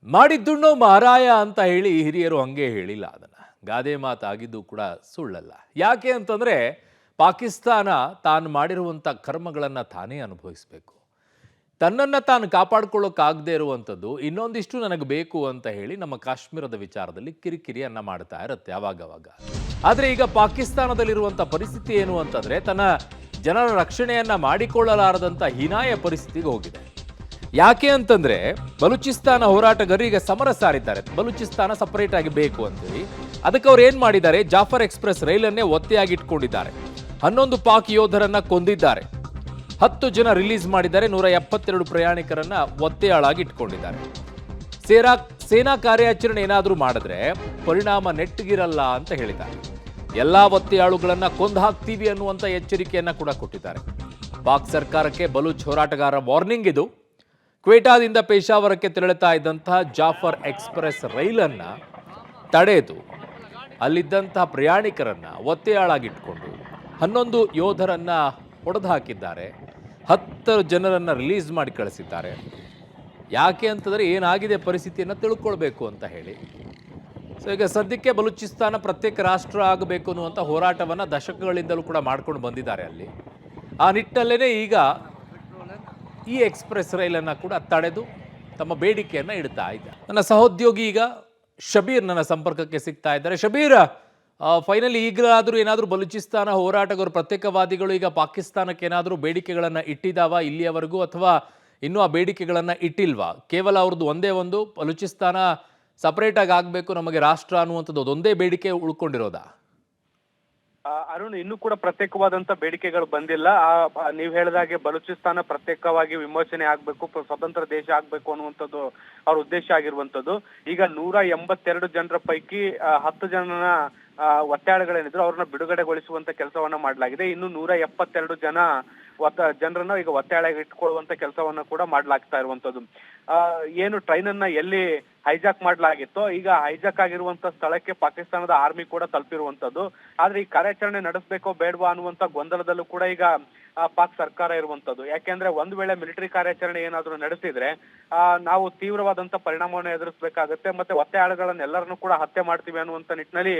ಮಾಡಿದ್ದುಣ್ಣೋ ಮಹಾರಾಯ ಅಂತ ಹೇಳಿ ಹಿರಿಯರು ಹಂಗೆ ಹೇಳಿಲ್ಲ ಅದನ್ನ. ಗಾದೆ ಮಾತಾಗಿದ್ದು ಕೂಡ ಸುಳ್ಳಲ್ಲ. ಯಾಕೆ ಅಂತಂದ್ರೆ ಪಾಕಿಸ್ತಾನ ತಾನು ಮಾಡಿರುವಂಥ ಕರ್ಮಗಳನ್ನು ತಾನೇ ಅನುಭವಿಸಬೇಕು. ತನ್ನನ್ನು ತಾನು ಕಾಪಾಡ್ಕೊಳ್ಳೋಕ್ಕಾಗದೇ ಇರುವಂಥದ್ದು ಇನ್ನೊಂದಿಷ್ಟು ನನಗೆ ಬೇಕು ಅಂತ ಹೇಳಿ ನಮ್ಮ ಕಾಶ್ಮೀರದ ವಿಚಾರದಲ್ಲಿ ಕಿರಿಕಿರಿಯನ್ನ ಮಾಡ್ತಾ ಇರುತ್ತೆ ಅವಾಗವಾಗ. ಆದರೆ ಈಗ ಪಾಕಿಸ್ತಾನದಲ್ಲಿರುವಂಥ ಪರಿಸ್ಥಿತಿ ಏನು ಅಂತಂದ್ರೆ ತನ್ನ ಜನರ ರಕ್ಷಣೆಯನ್ನ ಮಾಡಿಕೊಳ್ಳಲಾರದಂಥ ಹೀನಾಯ ಪರಿಸ್ಥಿತಿಗೆ ಹೋಗಿದೆ. ಯಾಕೆ ಅಂತಂದ್ರೆ ಬಲೂಚಿಸ್ತಾನ ಹೋರಾಟಗಾರರು ಈಗ ಸಮರ ಸಾರಿದ್ದಾರೆ. ಬಲೂಚಿಸ್ತಾನ ಸಪರೇಟ್ ಆಗಿ ಬೇಕು ಅಂತೇಳಿ ಅದಕ್ಕೆ ಅವ್ರು ಏನ್ ಮಾಡಿದ್ದಾರೆ, ಜಾಫರ್ ಎಕ್ಸ್ಪ್ರೆಸ್ ರೈಲನ್ನೇ ಒತ್ತೆಯಾಗಿ ಇಟ್ಕೊಂಡಿದ್ದಾರೆ. 11 ಪಾಕ್ ಯೋಧರನ್ನ ಕೊಂದಿದ್ದಾರೆ. 10 ಜನ ರಿಲೀಸ್ ಮಾಡಿದ್ದಾರೆ. 172 ಪ್ರಯಾಣಿಕರನ್ನ ಒತ್ತೆಯಾಳಾಗಿ ಇಟ್ಕೊಂಡಿದ್ದಾರೆ. ಸೇನಾ ಕಾರ್ಯಾಚರಣೆ ಏನಾದರೂ ಮಾಡಿದ್ರೆ ಪರಿಣಾಮ ನೆಟ್ಟಗಿರಲ್ಲ ಅಂತ ಹೇಳಿದ್ದಾರೆ. ಎಲ್ಲಾ ಒತ್ತೆಯಾಳುಗಳನ್ನ ಕೊಂದು ಹಾಕ್ತೀವಿ ಅನ್ನುವಂಥ ಎಚ್ಚರಿಕೆಯನ್ನ ಕೂಡ ಕೊಟ್ಟಿದ್ದಾರೆ. ಪಾಕ್ ಸರ್ಕಾರಕ್ಕೆ ಬಲೂಚ್ ಹೋರಾಟಗಾರರ ವಾರ್ನಿಂಗ್ ಇದು. ಕ್ವೇಟಾದಿಂದ ಪೇಶಾವರಕ್ಕೆ ತೆರಳುತ್ತಾ ಇದ್ದಂತಹ ಜಾಫರ್ ಎಕ್ಸ್ಪ್ರೆಸ್ ರೈಲನ್ನ ತಡೆದು ಅಲ್ಲಿದ್ದಂತಹ ಪ್ರಯಾಣಿಕರನ್ನ ಒತ್ತೆಯಾಳಾಗಿಟ್ಕೊಂಡು 11 ಯೋಧರನ್ನ ಹೊಡೆದು ಹಾಕಿದ್ದಾರೆ. 10 ಜನರನ್ನ ರಿಲೀಸ್ ಮಾಡಿ ಕಳಿಸಿದ್ದಾರೆ. ಯಾಕೆ ಅಂತಂದ್ರೆ ಏನಾಗಿದೆ ಪರಿಸ್ಥಿತಿಯನ್ನು ತಿಳ್ಕೊಳ್ಬೇಕು ಅಂತ ಹೇಳಿ. ಸೊ ಈಗ ಸದ್ಯಕ್ಕೆ ಬಲೂಚಿಸ್ತಾನ ಪ್ರತ್ಯೇಕ ರಾಷ್ಟ್ರ ಆಗಬೇಕು ಅನ್ನುವಂಥ ಹೋರಾಟವನ್ನು ದಶಕಗಳಿಂದಲೂ ಕೂಡ ಮಾಡ್ಕೊಂಡು ಬಂದಿದ್ದಾರೆ ಅಲ್ಲಿ. ಆ ನಿಟ್ಟಲ್ಲೇ ಈಗ ಈ ಎಕ್ಸ್ಪ್ರೆಸ್ ರೈಲನ್ನು ಕೂಡ ತಡೆದು ತಮ್ಮ ಬೇಡಿಕೆಯನ್ನು ಇಡ್ತಾ ಇದ್ದಾರೆ. ನನ್ನ ಸಹೋದ್ಯೋಗಿ ಈಗ ಶಬೀರ್ ನನ್ನ ಸಂಪರ್ಕಕ್ಕೆ ಸಿಗ್ತಾ ಇದ್ದಾರೆ. ಶಬೀರ್, ಫೈನಲಿ ಈಗಲಾದರೂ ಏನಾದರೂ ಬಲೂಚಿಸ್ತಾನ ಹೋರಾಟಗಾರರು ಪ್ರತ್ಯೇಕವಾದಿಗಳು ಈಗ ಪಾಕಿಸ್ತಾನಕ್ಕೆ ಏನಾದರೂ ಬೇಡಿಕೆಗಳನ್ನು ಇಟ್ಟಿದ್ದಾವ ಇಲ್ಲಿಯವರೆಗೂ, ಅಥವಾ ಇನ್ನೂ ಆ ಬೇಡಿಕೆಗಳನ್ನು ಇಟ್ಟಿಲ್ವಾ? ಕೇವಲ ಅವ್ರದ್ದು ಒಂದೇ ಒಂದು ಬಲೂಚಿಸ್ತಾನ ಸಪರೇಟಾಗಿ ಆಗಬೇಕು ನಮಗೆ ರಾಷ್ಟ್ರ ಅನ್ನುವಂಥದ್ದು ಅದೊಂದೇ ಬೇಡಿಕೆ ಉಳ್ಕೊಂಡಿರೋದಾ? ಅರುಣ್, ಇನ್ನೂ ಕೂಡ ಪ್ರತ್ಯೇಕವಾದಂತ ಬೇಡಿಕೆಗಳು ಬಂದಿಲ್ಲ. ನೀವ್ ಹೇಳಿದಾಗೆ ಬಲೂಚಿಸ್ತಾನ ಪ್ರತ್ಯೇಕವಾಗಿ ವಿಮೋಚನೆ ಆಗ್ಬೇಕು, ಸ್ವತಂತ್ರ ದೇಶ ಆಗ್ಬೇಕು ಅನ್ನುವಂಥದ್ದು ಅವ್ರ ಉದ್ದೇಶ ಆಗಿರುವಂತದ್ದು. ಈಗ 182 ಜನರ ಪೈಕಿ 10 ಜನನ ಒತ್ತೆಯಾಳುಗಳೇನಿದ್ರು ಅವ್ರನ್ನ ಬಿಡುಗಡೆಗೊಳಿಸುವಂತ ಕೆಲಸವನ್ನ ಮಾಡಲಾಗಿದೆ. ಇನ್ನು 172 ಜನರನ್ನ ಈಗ ಒತ್ತೆಯಾಳಾಗಿ ಇಟ್ಕೊಳ್ಳುವಂತ ಕೆಲಸವನ್ನ ಕೂಡ ಮಾಡ್ಲಾಗ್ತಾ ಇರುವಂತದ್ದು. ಏನು ಟ್ರೈನ್ ಅನ್ನ ಎಲ್ಲಿ ಹೈಜಾಕ್ ಮಾಡ್ಲಾಗಿತ್ತೋ ಈಗ ಹೈಜಾಕ್ ಆಗಿರುವಂತ ಸ್ಥಳಕ್ಕೆ ಪಾಕಿಸ್ತಾನದ ಆರ್ಮಿ ಕೂಡ ತಲುಪಿರುವಂತದ್ದು. ಆದ್ರೆ ಈ ಕಾರ್ಯಾಚರಣೆ ನಡೆಸಬೇಕೋ ಬೇಡವಾ ಅನ್ನುವಂತ ಗೊಂದಲದಲ್ಲೂ ಕೂಡ ಈಗ ಪಾಕ್ ಸರ್ಕಾರ ಇರುವಂತದ್ದು. ಯಾಕೆಂದ್ರೆ ಒಂದ್ ವೇಳೆ ಮಿಲಿಟರಿ ಕಾರ್ಯಾಚರಣೆ ಏನಾದ್ರು ನಡೆಸಿದ್ರೆ ನಾವು ತೀವ್ರವಾದಂತ ಪರಿಣಾಮವನ್ನು ಎದುರಿಸಬೇಕಾಗುತ್ತೆ, ಮತ್ತೆ ಒತ್ತೆಯಾಳುಗಳನ್ನೆಲ್ಲರನ್ನು ಕೂಡ ಹತ್ಯೆ ಮಾಡ್ತೀವಿ ಅನ್ನುವಂತ ನಿಟ್ಟಿನಲ್ಲಿ